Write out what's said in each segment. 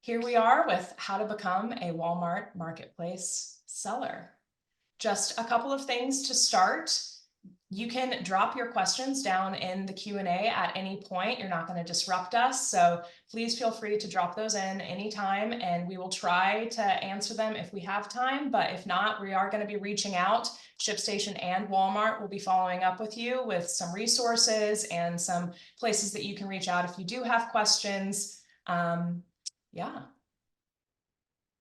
Here we are with how to become a Walmart Marketplace seller. Just a couple of things to start. You can drop your questions down in the Q&A at any point. You're not going to disrupt us, so please feel free to drop those in anytime, and we will try to answer them if we have time. But if not, we are going to be reaching out. ShipStation and Walmart will be following up with you with some resources and some places that you can reach out if you do have questions. Yeah.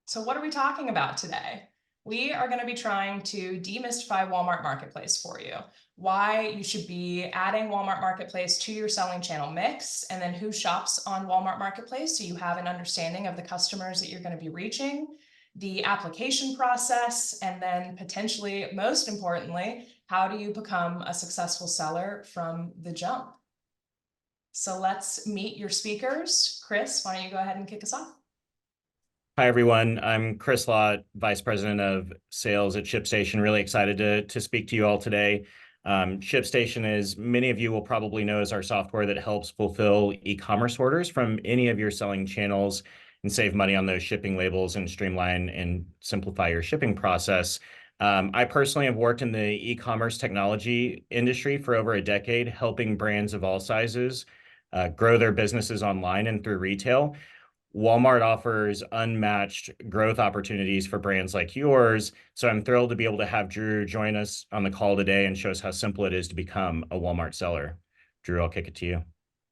So what are we talking about today? We are going to be trying to demystify Walmart Marketplace for you. Why you should be adding Walmart Marketplace to your selling channel mix, and then who shops on Walmart Marketplace so you have an understanding of the customers that you're going to be reaching, the application process, and then potentially, most importantly, how do you become a successful seller from the jump? So let's meet your speakers. Chris, why don't you go ahead and kick us off? Hi, everyone. I'm Chris Lott, Vice President of Sales at ShipStation. Really excited to speak to you all today. ShipStation, as many of you will probably know, is our software that helps fulfill e-commerce orders from any of your selling channels and save money on those shipping labels and streamline and simplify your shipping process. I personally have worked in the e-commerce technology industry for over a decade, helping brands of all sizes grow their businesses online and through retail. Walmart offers unmatched growth opportunities for brands like yours. So I'm thrilled to be able to have Drew join us on the call today and show us how simple it is to become a Walmart seller. Drew, I'll kick it to you.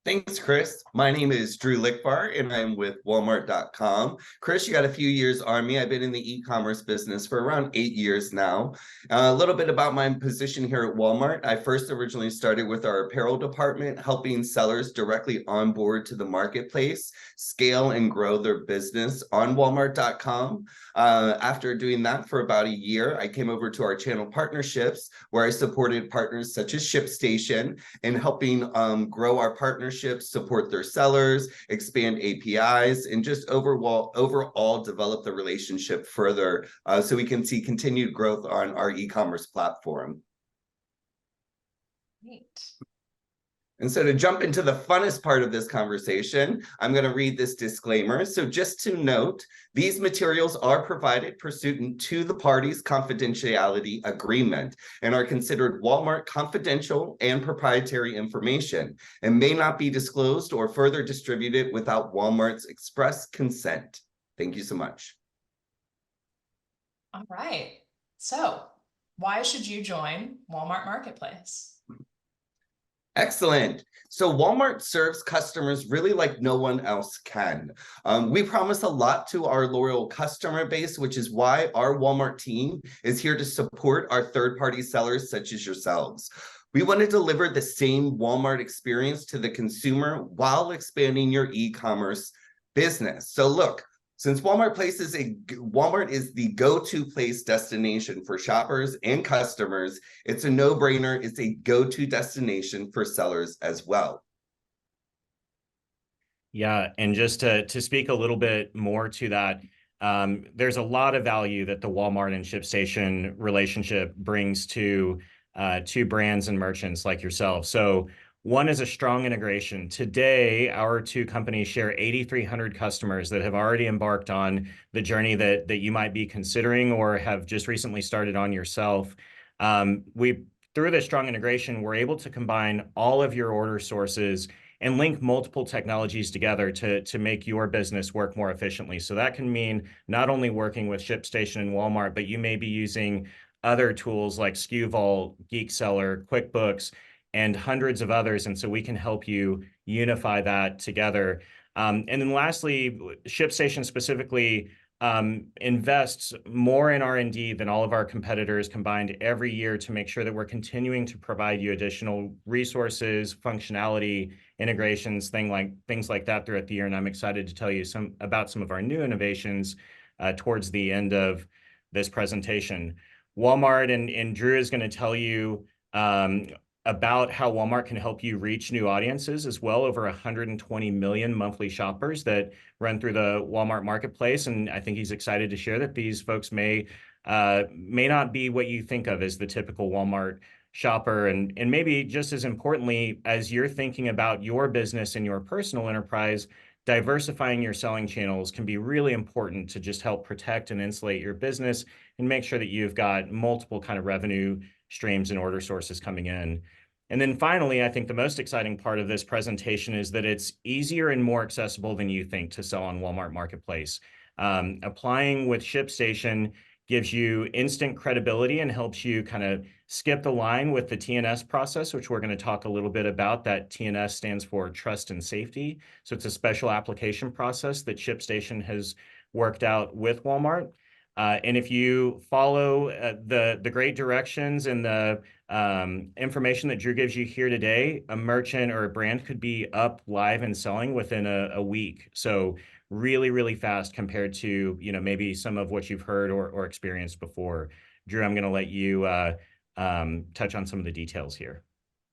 Thanks, Chris. My name is Drew Lickbar, and I'm with Walmart.com. Chris, you got a few years on me. I've been in the e-commerce business for around 8 years now. A little bit about my position here at Walmart. I first originally started with our apparel department, helping sellers directly onboard to the marketplace, scale and grow their business on Walmart.com. After doing that for about a year, I came over to our channel partnerships, where I supported partners such as ShipStation in helping grow our partnerships, support their sellers, expand APIs, and just overall develop the relationship further so we can see continued growth on our e-commerce platform. Great. And so to jump into the funnest part of this conversation, I'm going to read this disclaimer. So just to note, these materials are provided pursuant to the parties' confidentiality agreement and are considered Walmart confidential and proprietary information and may not be disclosed or further distributed without Walmart's express consent. Thank you so much. All right. So why should you join Walmart Marketplace? Excellent. So Walmart serves customers really like no one else can. We promise a lot to our loyal customer base, which is why our Walmart team is here to support our third-party sellers such as yourselves. We want to deliver the same Walmart experience to the consumer while expanding your e-commerce business. So look, since Walmart is the go-to place destination for shoppers and customers, it's a no-brainer. It's a go-to destination for sellers as well. Yeah, and just to speak a little bit more to that, there's a lot of value that the Walmart and ShipStation relationship brings to brands and merchants like yourself. So one is a strong integration. Today, our two companies share 8,300 customers that have already embarked on the journey that you might be considering or have just recently started on yourself. Through this strong integration, we're able to combine all of your order sources and link multiple technologies together to make your business work more efficiently. So that can mean not only working with ShipStation and Walmart, but you may be using other tools like SKU Vault, GeekSeller, QuickBooks, and hundreds of others. And so we can help you unify that together. And then lastly, ShipStation specifically invests more in R&D than all of our competitors combined every year to make sure that we're continuing to provide you additional resources, functionality, integrations, things like that throughout the year. And I'm excited to tell you about some of our new innovations towards the end of this presentation. Walmart and Drew is going to tell you about how Walmart can help you reach new audiences as well, over 120 million monthly shoppers that run through the Walmart Marketplace. And I think he's excited to share that these folks may not be what you think of as the typical Walmart shopper. And maybe just as importantly, as you're thinking about your business and your personal enterprise, diversifying your selling channels can be really important to just help protect and insulate your business and make sure that you've got multiple kind of revenue streams and order sources coming in. And then finally, I think the most exciting part of this presentation is that it's easier and more accessible than you think to sell on Walmart Marketplace. Applying with ShipStation gives you instant credibility and helps you kind of skip the line with the TNS process, which we're going to talk a little bit about. That TNS stands for trust and safety. So it's a special application process that ShipStation has worked out with Walmart. And if you follow the great directions and the information that Drew gives you here today, a merchant or a brand could be up, live, and selling within a week. So really, really fast compared to, you know, maybe some of what you've heard or experienced before. Drew, I'm going to let you touch on some of the details here.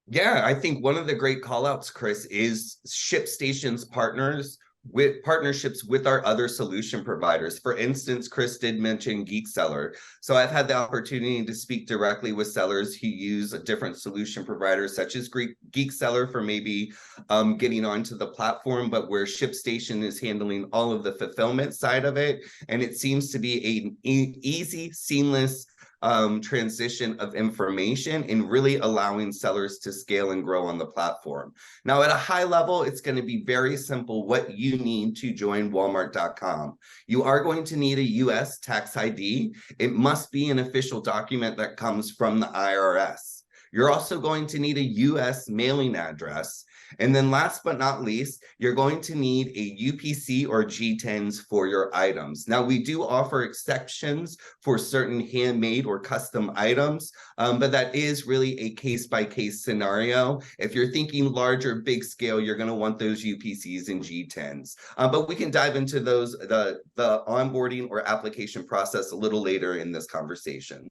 Yeah, I think one of the great callouts, Chris, is ShipStation's partnerships with our other solution providers. For instance, Chris did mention Geek Seller. So I've had the opportunity to speak directly with sellers who use a different solution provider, such as Geek Seller for maybe getting onto the platform, but where ShipStation is handling all of the fulfillment side of it. And it seems to be an easy, seamless transition of information and really allowing sellers to scale and grow on the platform. Now, at a high level, it's going to be very simple what you need to join Walmart.com. You are going to need a US tax ID. It must be an official document that comes from the IRS. You're also going to need a US mailing address. And then last but not least, you're going to need a UPC or G10s for your items. Now, we do offer exceptions for certain handmade or custom items, but that is really a case-by-case scenario. If you're thinking larger, big scale, you're going to want those UPCs and G10s. But we can dive into those, the onboarding or application process a little later in this conversation.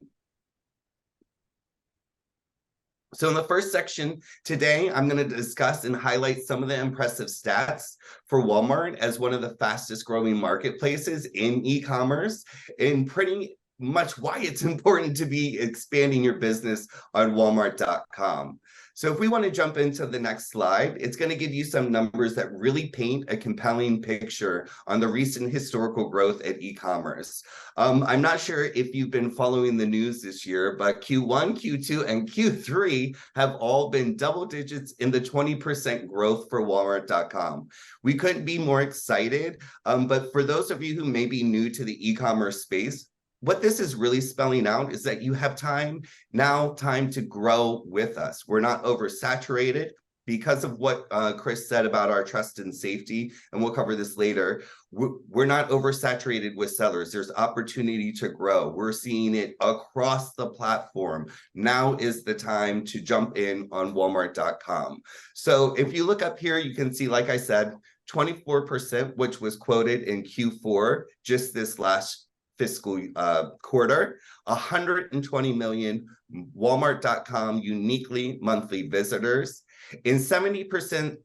So in the first section today, I'm going to discuss and highlight some of the impressive stats for Walmart as one of the fastest growing marketplaces in e-commerce, and pretty much why it's important to be expanding your business on Walmart.com. So if we want to jump into the next slide, it's going to give you some numbers that really paint a compelling picture on the recent historical growth at e-commerce. I'm not sure if you've been following the news this year, but Q1, Q2, and Q3 have all been double digits in the 20% growth for Walmart.com. We couldn't be more excited, but for those of you who may be new to the e-commerce space, what this is really spelling out is that you have time to grow with us. We're not oversaturated because of what Chris said about our trust and safety, and we'll cover this later. We're not oversaturated with sellers. There's opportunity to grow. We're seeing it across the platform. Now is the time to jump in on Walmart.com. So if you look up here, you can see, like I said, 24%, which was quoted in Q4, just this last fiscal quarter, 120 million Walmart.com uniquely monthly visitors. In 76%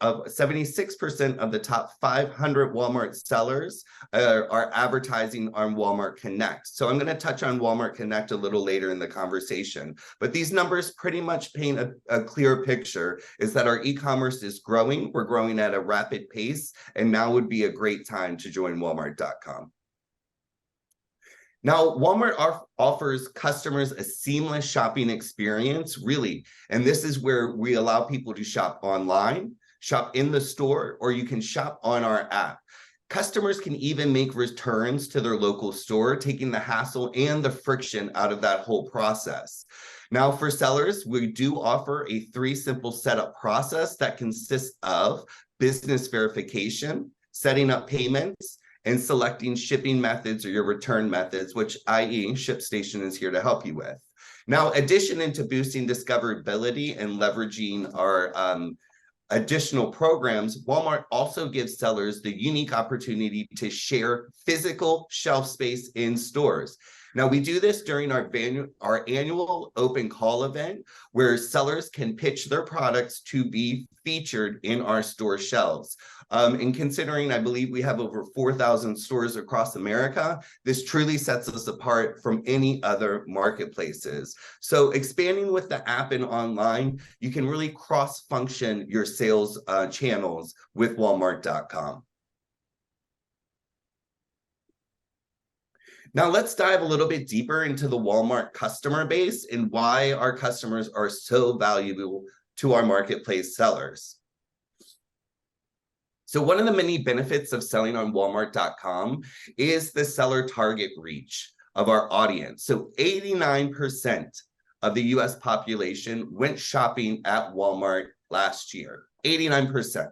of the top 500 Walmart sellers are advertising on Walmart Connect. So I'm going to touch on Walmart Connect a little later in the conversation. But these numbers pretty much paint a clear picture, is that our e-commerce is growing. We're growing at a rapid pace, and now would be a great time to join Walmart.com. Now, Walmart offers customers a seamless shopping experience, really, and this is where we allow people to shop online, shop in the store, or you can shop on our app. Customers can even make returns to their local store, taking the hassle and the friction out of that whole process. Now, for sellers, we do offer a 3 simple setup process that consists of business verification, setting up payments, and selecting shipping methods or your return methods, which i.e. ShipStation is here to help you with. Now, addition into boosting discoverability and leveraging our additional programs, Walmart also gives sellers the unique opportunity to share physical shelf space in stores. Now, we do this during our annual open call event, where sellers can pitch their products to be featured in our store shelves. And considering, I believe we have over 4,000 stores across America, this truly sets us apart from any other marketplaces. So expanding with the app and online, you can really cross-function your sales channels with Walmart.com. Now let's dive a little bit deeper into the Walmart customer base and why our customers are so valuable to our marketplace sellers. So one of the many benefits of selling on Walmart.com is the seller target reach of our audience. So 89% of the US population went shopping at Walmart last year. 89%.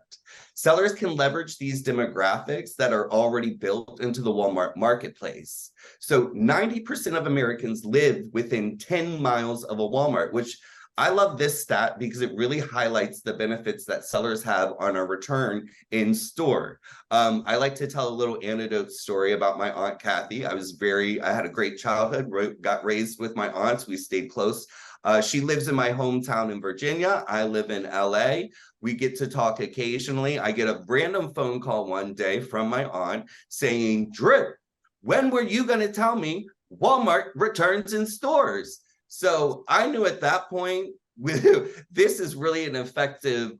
Sellers can leverage these demographics that are already built into the Walmart marketplace. So 90% of Americans live within 10 miles of a Walmart, which I love this stat because it really highlights the benefits that sellers have on a return in store. I like to tell a little anecdote story about my Aunt Kathy. I had a great childhood, got raised with my aunts. We stayed close. She lives in my hometown in Virginia. I live in LA. We get to talk occasionally. I get a random phone call one day from my aunt saying, "Drew, when were you going to tell me Walmart returns in stores?" So I knew at that point, this is really an effective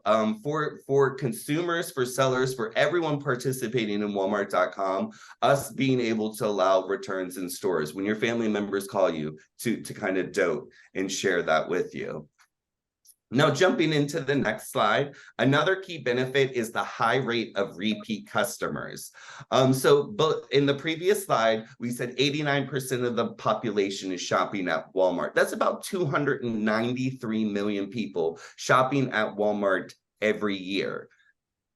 for consumers, for sellers, for everyone participating in Walmart.com, us being able to allow returns in stores when your family members call you to kind of dote and share that with you. Now, jumping into the next slide, another key benefit is the high rate of repeat customers. But in the previous slide, we said 89% of the population is shopping at Walmart. That's about 293 million people shopping at Walmart every year.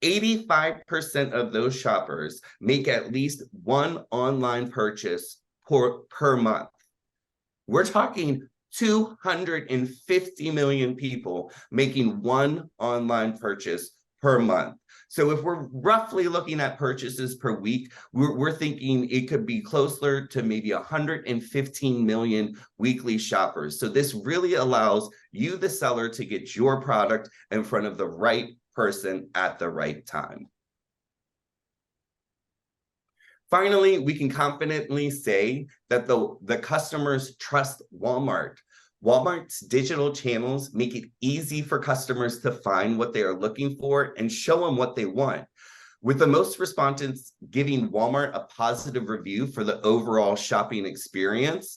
85% of those shoppers make at least one online purchase per month. We're talking 250 million people making one online purchase per month. So if we're roughly looking at purchases per week, we're thinking it could be closer to maybe 115 million weekly shoppers. So this really allows you, the seller, to get your product in front of the right person at the right time. Finally, we can confidently say that the customers trust Walmart. Walmart's digital channels make it easy for customers to find what they are looking for and show them what they want. With the most respondents giving Walmart a positive review for the overall shopping experience,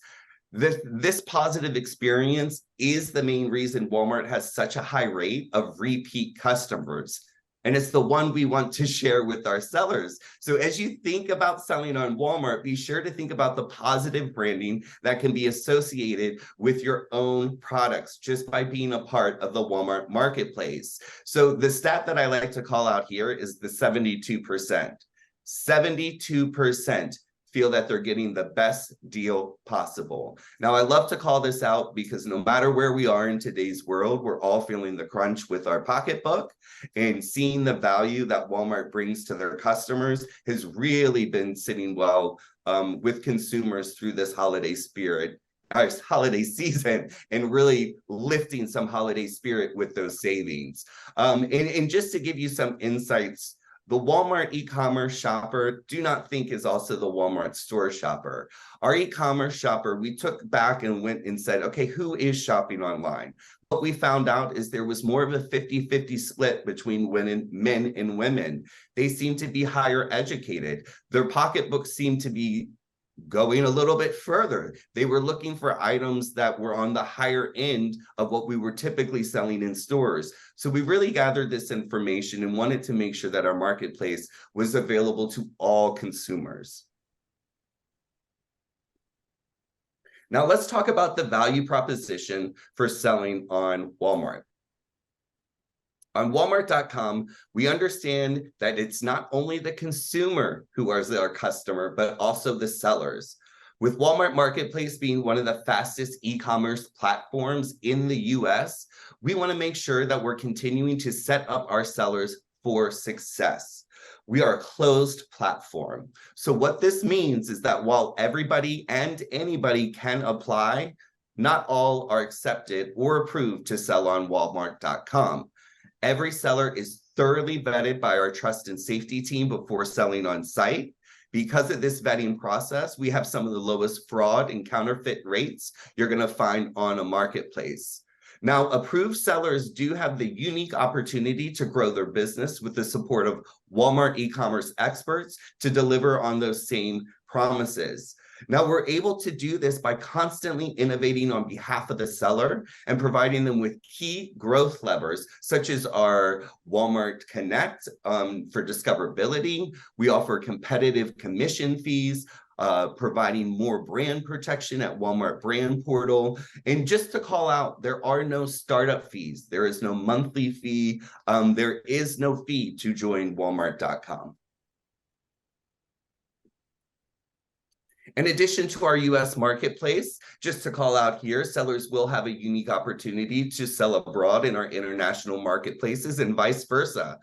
this positive experience is the main reason Walmart has such a high rate of repeat customers. And it's the one we want to share with our sellers. So as you think about selling on Walmart, be sure to think about the positive branding that can be associated with your own products just by being a part of the Walmart marketplace. So the stat that I like to call out here is the 72%. 72% feel that they're getting the best deal possible. Now, I love to call this out because no matter where we are in today's world, we're all feeling the crunch with our pocketbook, and seeing the value that Walmart brings to their customers has really been sitting well with consumers through this holiday season, and really lifting some holiday spirit with those savings. And just to give you some insights, the Walmart e-commerce shopper, do not think is also the Walmart store shopper. Our e-commerce shopper, we took back and went and said, okay, who is shopping online? What we found out is there was more of a 50-50 split between men and women. They seem to be higher educated. Their pocketbooks seem to be going a little bit further. They were looking for items that were on the higher end of what we were typically selling in stores. So we really gathered this information and wanted to make sure that our marketplace was available to all consumers. Now let's talk about the value proposition for selling on Walmart. On Walmart.com, we understand that it's not only the consumer who is our customer, but also the sellers. With Walmart Marketplace being one of the fastest e-commerce platforms in the US, we want to make sure that we're continuing to set up our sellers for success. We are a closed platform. So what this means is that while everybody and anybody can apply, not all are accepted or approved to sell on Walmart.com. Every seller is thoroughly vetted by our trust and safety team before selling on site. Because of this vetting process, we have some of the lowest fraud and counterfeit rates you're going to find on a marketplace. Now, approved sellers do have the unique opportunity to grow their business with the support of Walmart e-commerce experts to deliver on those same promises. Now we're able to do this by constantly innovating on behalf of the seller and providing them with key growth levers, such as our Walmart Connect for discoverability. We offer competitive commission fees, providing more brand protection at Walmart Brand Portal. And just to call out, there are no startup fees. There is no monthly fee. There is no fee to join Walmart.com. In addition to our US marketplace, just to call out here, sellers will have a unique opportunity to sell abroad in our international marketplaces and vice versa.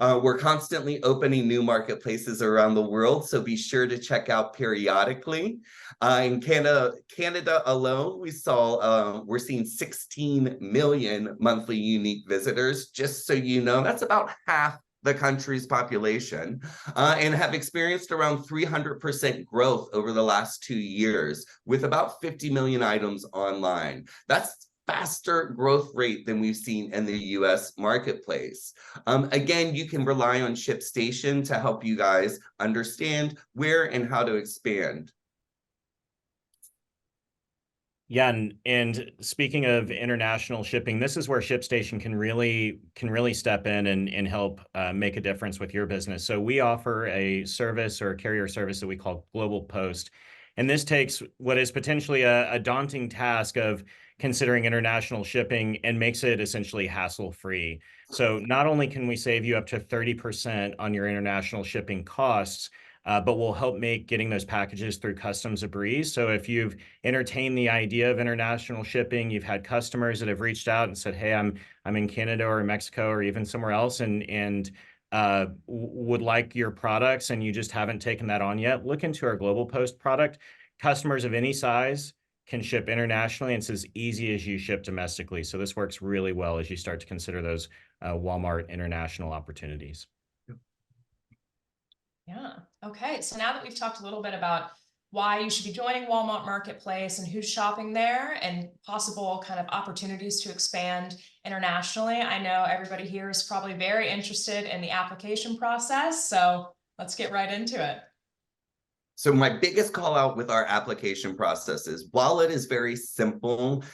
We're constantly opening new marketplaces around the world, so be sure to check out periodically. In Canada alone, we're seeing 16 million monthly unique visitors. Just so you know, that's about half the country's population, and have experienced around 300% growth over the last 2 years with about 50 million items online. That's faster growth rate than we've seen in the US marketplace. Again, you can rely on ShipStation to help you guys understand where and how to expand. Yeah, and speaking of international shipping, this is where ShipStation can really step in and help make a difference with your business. So we offer a service or a carrier service that we call Global Post, and this takes what is potentially a daunting task of considering international shipping and makes it essentially hassle-free. So not only can we save you up to 30% on your international shipping costs, but we'll help make getting those packages through customs a breeze. So if you've entertained the idea of international shipping, you've had customers that have reached out and said, "Hey, I'm in Canada or Mexico or even somewhere else, and would like your products," and you just haven't taken that on yet, look into our Global Post product. Customers of any size can ship internationally, and it's as easy as you ship domestically. So this works really well as you start to consider those Walmart international opportunities. Yeah. Okay. So now that we've talked a little bit about why you should be joining Walmart Marketplace and who's shopping there and possible kind of opportunities to expand internationally, I know everybody here is probably very interested in the application process. So let's get right into it. So my biggest call out with our application process is, while it is very simple,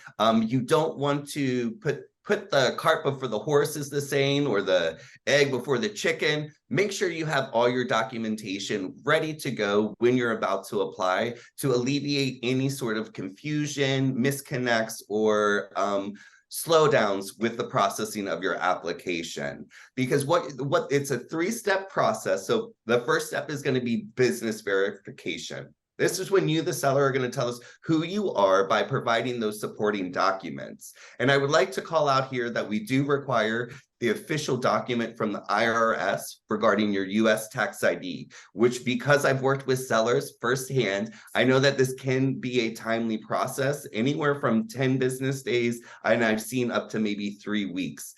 you don't want to put the cart before the horse, is the saying, or the egg before the chicken. Make sure you have all your documentation ready to go when you're about to apply, to alleviate any sort of confusion, misconnects, or slowdowns with the processing of your application. Because what it's a 3-step process. So the first step is going to be business verification. This is when you, the seller, are going to tell us who you are by providing those supporting documents. And I would like to call out here that we do require the official document from the IRS regarding your US tax ID, which, because I've worked with sellers firsthand, I know that this can be a timely process, anywhere from 10 business days, and I've seen up to maybe 3 weeks.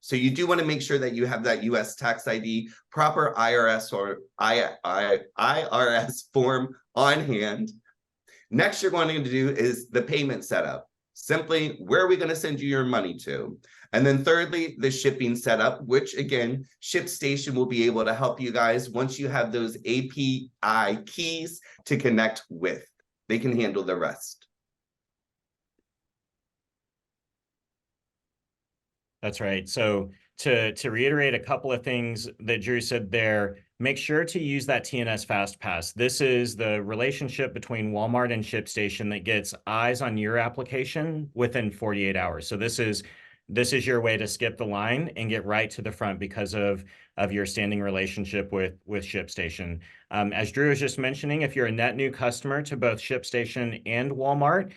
So you do want to make sure that you have that US tax ID, proper IRS or IRS form on hand. Next, you're going to do is the payment setup. Simply, where are we going to send you your money to? And then thirdly, the shipping setup, which again, ShipStation will be able to help you guys once you have those API keys to connect with. They can handle the rest. That's right. So to reiterate a couple of things that Drew said there, make sure to use that TNS FastPass. This is the relationship between Walmart and ShipStation that gets eyes on your application within 48 hours. So this is your way to skip the line and get right to the front because of your standing relationship with ShipStation. As Drew was just mentioning, if you're a net new customer to both ShipStation and Walmart,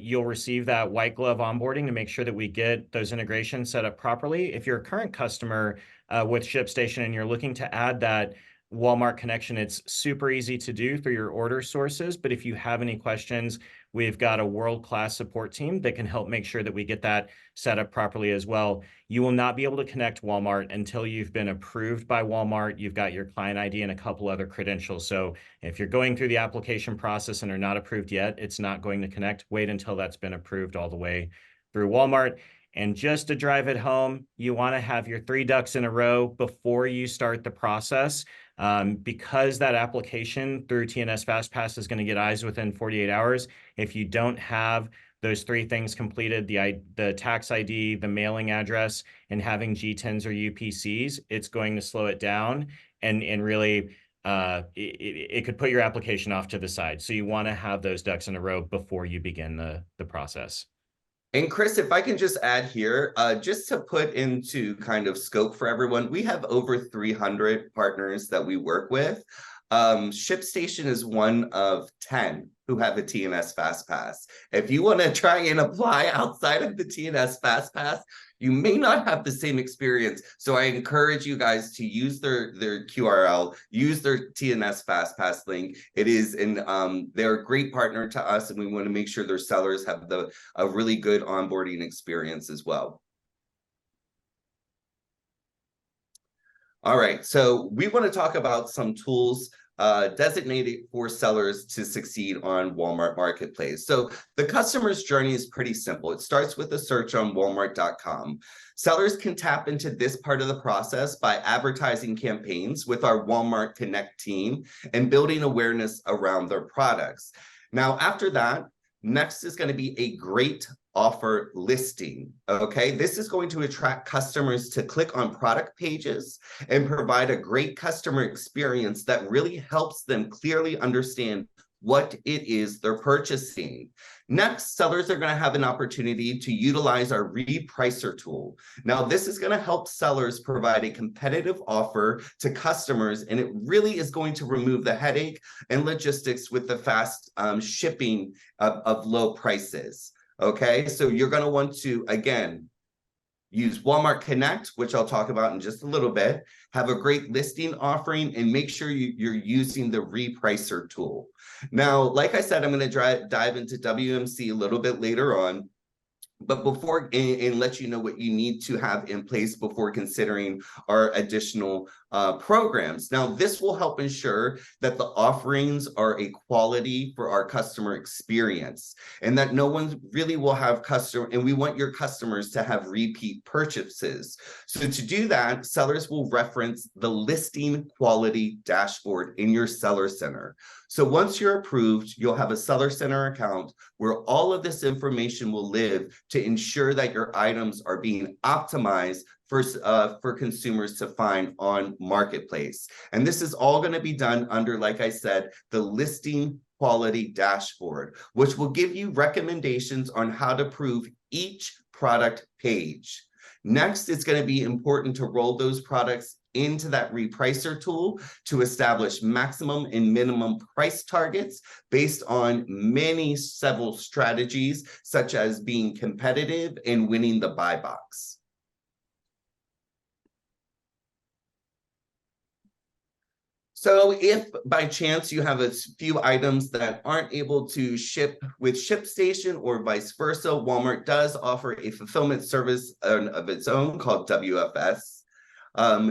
you'll receive that white glove onboarding to make sure that we get those integrations set up properly. If you're a current customer with ShipStation and you're looking to add that Walmart connection, it's super easy to do through your order sources. But if you have any questions, we've got a world-class support team that can help make sure that we get that set up properly as well. You will not be able to connect Walmart until you've been approved by Walmart. You've got your client ID and a couple other credentials. So if you're going through the application process and are not approved yet, it's not going to connect. Wait until that's been approved all the way through Walmart. And just to drive it home, you want to have your 3 ducks in a row before you start the process. Because that application through TNS FastPass is going to get eyes within 48 hours, if you don't have those three things completed, the tax ID, the mailing address, and having G10s or UPCs, it's going to slow it down and really it could put your application off to the side. So you want to have those ducks in a row before you begin the process. And Chris, if I can just add here, just to put into kind of scope for everyone, we have over 300 partners that we work with. ShipStation is one of 10 who have a TNS FastPass. If you want to try and apply outside of the TNS FastPass, you may not have the same experience. So I encourage you guys to use their QRL, use their TNS FastPass link. It is they're a great partner to us, and we want to make sure their sellers have a really good onboarding experience as well. All right, so we want to talk about some tools designated for sellers to succeed on Walmart Marketplace. So the customer's journey is pretty simple. It starts with a search on Walmart.com. Sellers can tap into this part of the process by advertising campaigns with our Walmart Connect team and building awareness around their products. Now, after that, next is going to be a great offer listing. Okay, this is going to attract customers to click on product pages and provide a great customer experience that really helps them clearly understand what it is they're purchasing. Next, sellers are going to have an opportunity to utilize our repricer tool. Now, this is going to help sellers provide a competitive offer to customers, and it really is going to remove the headache and logistics with the fast shipping of low prices. Okay, so you're going to want to, again, use Walmart Connect, which I'll talk about in just a little bit, have a great listing offering, and make sure you're using the repricer tool. Now, like I said, I'm going to dive into WMC a little bit later on. But before, and let you know what you need to have in place before considering our additional programs. Now, this will help ensure that the offerings are a quality for our customer experience, and that no one really will have and we want your customers to have repeat purchases. So to do that, sellers will reference the listing quality dashboard in your Seller Center. So once you're approved, you'll have a Seller Center account where all of this information will live to ensure that your items are being optimized for consumers to find on Marketplace. And this is all going to be done under, like I said, the listing quality dashboard, which will give you recommendations on how to improve each product page. Next, it's going to be important to roll those products into that repricer tool to establish maximum and minimum price targets based on several strategies, such as being competitive and winning the buy box. So if by chance you have a few items that aren't able to ship with ShipStation or vice versa, Walmart does offer a fulfillment service of its own called WFS,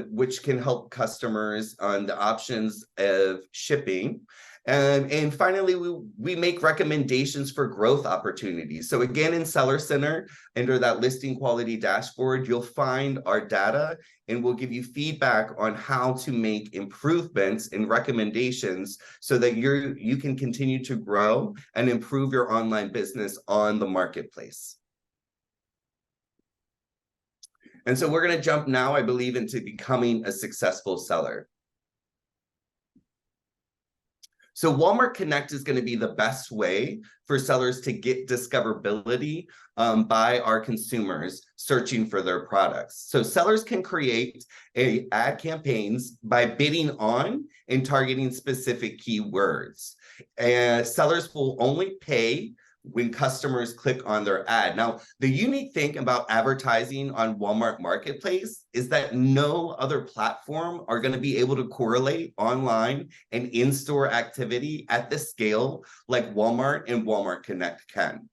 which can help customers on the options of shipping. And finally, we make recommendations for growth opportunities. So again, in Seller Center, under that listing quality dashboard, you'll find our data, and we'll give you feedback on how to make improvements and recommendations so that you can continue to grow and improve your online business on the marketplace. And so we're going to jump now, I believe, into becoming a successful seller. So Walmart Connect is going to be the best way for sellers to get discoverability by our consumers searching for their products. So sellers can create ad campaigns by bidding on and targeting specific keywords. And sellers will only pay when customers click on their ad. Now, the unique thing about advertising on Walmart Marketplace is that no other platform are going to be able to correlate online and in-store activity at the scale like Walmart and Walmart Connect can.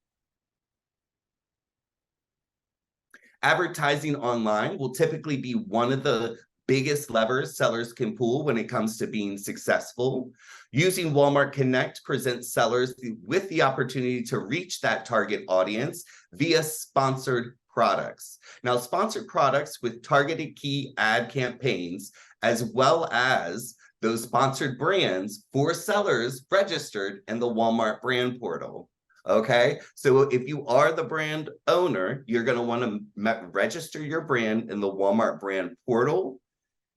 Advertising online will typically be one of the biggest levers sellers can pull when it comes to being successful. Using Walmart Connect presents sellers with the opportunity to reach that target audience via sponsored products. Now, sponsored products with targeted key ad campaigns, as well as those sponsored brands for sellers registered in the Walmart brand portal. Okay, so if you are the brand owner, you're going to want to register your brand in the Walmart brand portal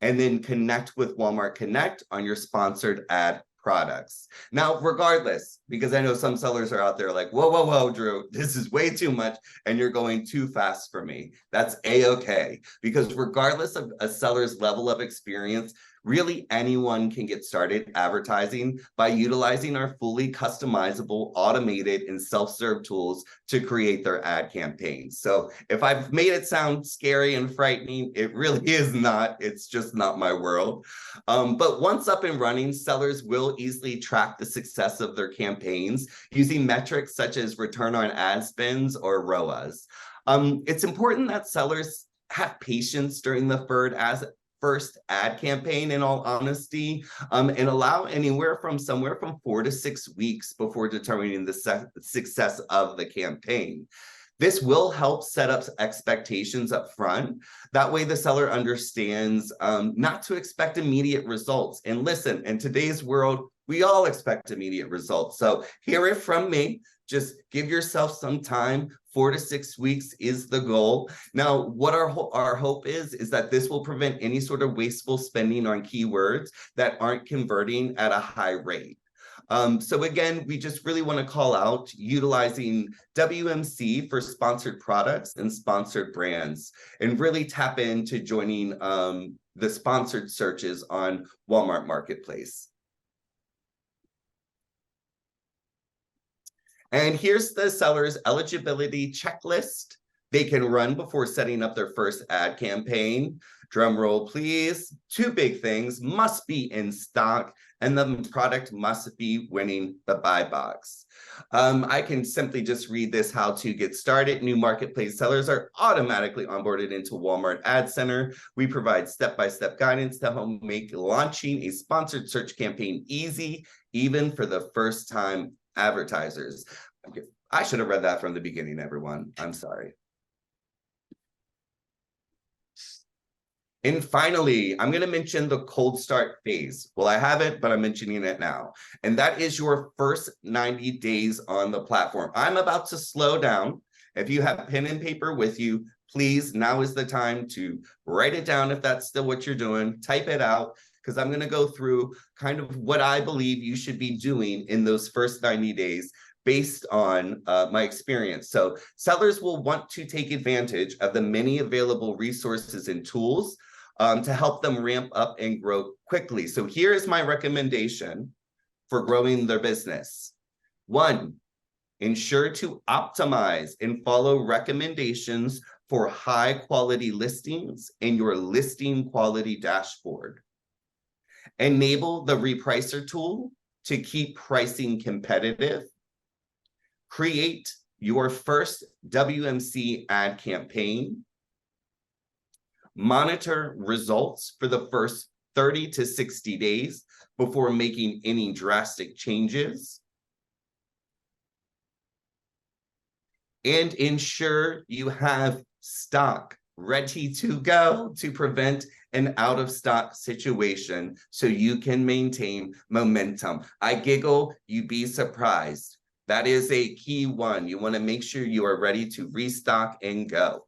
and then connect with Walmart Connect on your sponsored ad products. Now, regardless, because I know some sellers are out there like, whoa, whoa, whoa, Drew, this is way too much and you're going too fast for me. That's a-okay, because regardless of a seller's level of experience, really anyone can get started advertising by utilizing our fully customizable, automated, and self-serve tools to create their ad campaigns. So if I've made it sound scary and frightening, it really is not. It's just not my world. But once up and running, sellers will easily track the success of their campaigns using metrics such as return on ad spends or ROAS. It's important that sellers have patience during the first ad campaign, in all honesty, and allow somewhere from 4 to 6 weeks before determining the success of the campaign. This will help set up expectations up front. That way the seller understands not to expect immediate results. And listen, in today's world, we all expect immediate results. So hear it from me. Just give yourself some time. 4 to 6 weeks is the goal. Now, what our hope is that this will prevent any sort of wasteful spending on keywords that aren't converting at a high rate. So again, we just really want to call out utilizing WMC for sponsored products and sponsored brands, and really tap into joining the sponsored searches on Walmart Marketplace. And here's the seller's eligibility checklist they can run before setting up their first ad campaign. Drum roll, please. 2 big things: must be in stock, and the product must be winning the buy box. I can simply just read this how to get started. New marketplace sellers are automatically onboarded into Walmart Ad Center. We provide step-by-step guidance to help make launching a sponsored search campaign easy, even for the first-time advertisers. I should have read that from the beginning, everyone. I'm sorry. And finally, I'm going to mention the cold start phase. Well, I have it, but I'm mentioning it now. And that is your first 90 days on the platform. I'm about to slow down. If you have pen and paper with you, please, now is the time to write it down if that's still what you're doing. Type it out, because I'm going to go through kind of what I believe you should be doing in those first 90 days based on my experience. So sellers will want to take advantage of the many available resources and tools to help them ramp up and grow quickly. So here is my recommendation for growing their business. 1, ensure to optimize and follow recommendations for high quality listings in your listing quality dashboard. Enable the repricer tool to keep pricing competitive. Create your first WMC ad campaign. Monitor results for the first 30 to 60 days before making any drastic changes. And ensure you have stock ready to go to prevent an out of stock situation so you can maintain momentum. I giggle, you'd be surprised. That is a key one. You want to make sure you are ready to restock and go.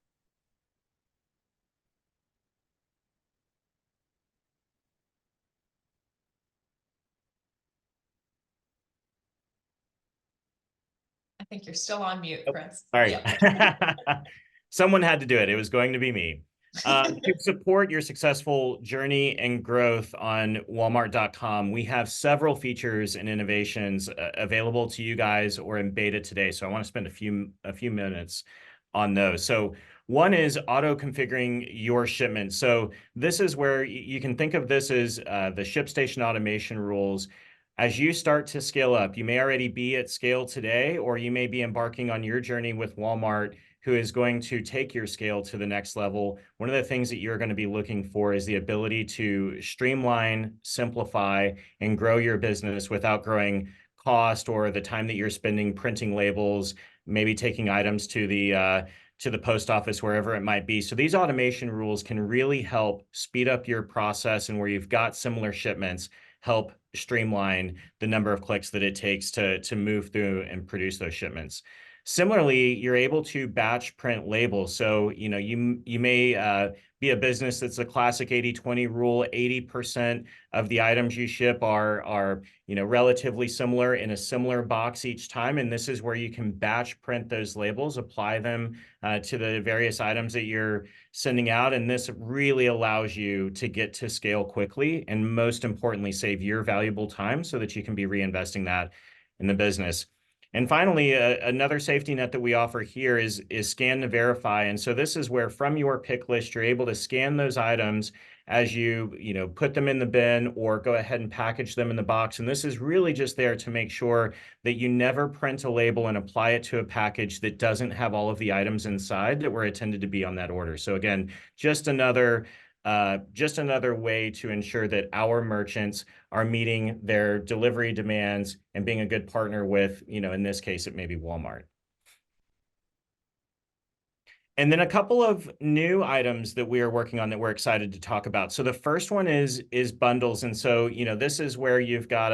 I think you're still on mute, Chris. All right. Yep. Someone had to do it. It was going to be me. To support your successful journey and growth on Walmart.com, we have several features and innovations available to you guys or in beta today. So I want to spend a few minutes on those. So one is auto configuring your shipment. So this is where you can think of this as the ShipStation automation rules. As you start to scale up, you may already be at scale today, or you may be embarking on your journey with Walmart, who is going to take your scale to the next level. One of the things that you're going to be looking for is the ability to streamline, simplify, and grow your business without growing cost or the time that you're spending printing labels, maybe taking items to the to the post office, wherever it might be. So these automation rules can really help speed up your process, and where you've got similar shipments, help streamline the number of clicks that it takes to move through and produce those shipments. Similarly, you're able to batch print labels. So, you may be a business that's a classic 80-20 rule. 80% of the items you ship are relatively similar in a similar box each time. And this is where you can batch print those labels, apply them to the various items that you're sending out. And this really allows you to get to scale quickly, and most importantly, save your valuable time so that you can be reinvesting that in the business. And finally, another safety net that we offer here is scan to verify. And so this is where, from your pick list, you're able to scan those items as you put them in the bin, or go ahead and package them in the box. And this is really just there to make sure that you never print a label and apply it to a package that doesn't have all of the items inside that were intended to be on that order. So again, just another way to ensure that our merchants are meeting their delivery demands and being a good partner with, in this case, it may be Walmart. And then a couple of new items that we are working on that we're excited to talk about. So the first one is bundles. And so, this is where you've got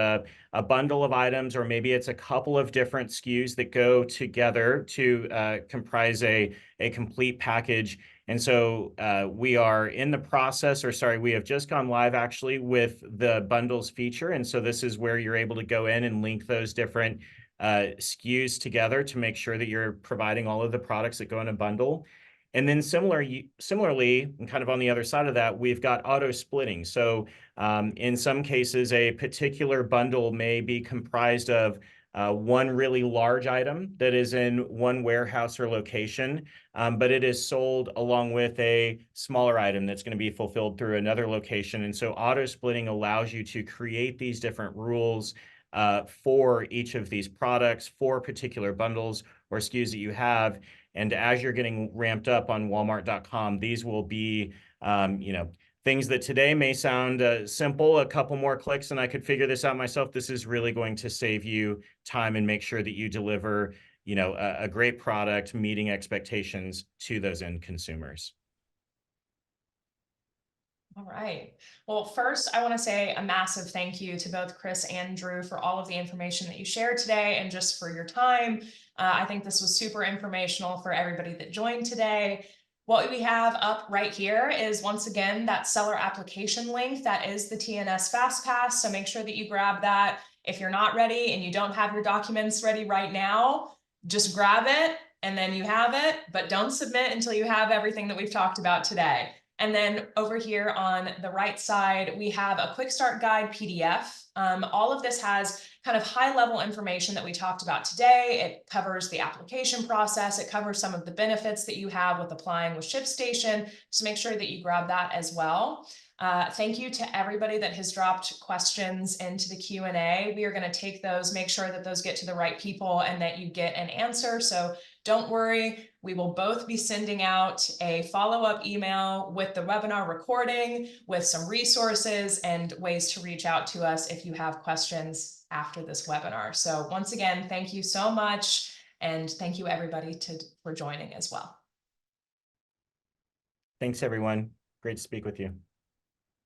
a bundle of items, or maybe it's a couple of different SKUs that go together to comprise a complete package. And so we are in the process, we have just gone live actually with the bundles feature. And so this is where you're able to go in and link those different SKUs together to make sure that you're providing all of the products that go in a bundle. And then similarly, and kind of on the other side of that, we've got auto splitting. So in some cases, a particular bundle may be comprised of one really large item that is in one warehouse or location, but it is sold along with a smaller item that's going to be fulfilled through another location. And so auto splitting allows you to create these different rules for each of these products, for particular bundles or SKUs that you have. And as you're getting ramped up on Walmart.com, these will be, things that today may sound simple, a couple more clicks and I could figure this out myself. This is really going to save you time and make sure that you deliver, a great product meeting expectations to those end consumers. All right. Well, first, I want to say a massive thank you to both Chris and Drew for all of the information that you shared today, and just for your time. I think this was super informational for everybody that joined today. What we have up right here is, once again, that seller application link. That is the TNS FastPass. So make sure that you grab that. If you're not ready and you don't have your documents ready right now, just grab it and then you have it, but don't submit until you have everything that we've talked about today. And then over here on the right side, we have a quick start guide PDF. All of this has kind of high level information that we talked about today. It covers the application process. It covers some of the benefits that you have with applying with ShipStation. So make sure that you grab that as well. Thank you to everybody that has dropped questions into the Q&A. We are going to take those, make sure that those get to the right people and that you get an answer. So don't worry, we will both be sending out a follow-up email with the webinar recording, with some resources and ways to reach out to us if you have questions after this webinar. So once again, thank you so much. And thank you everybody for joining as well. Thanks everyone. Great to speak with you.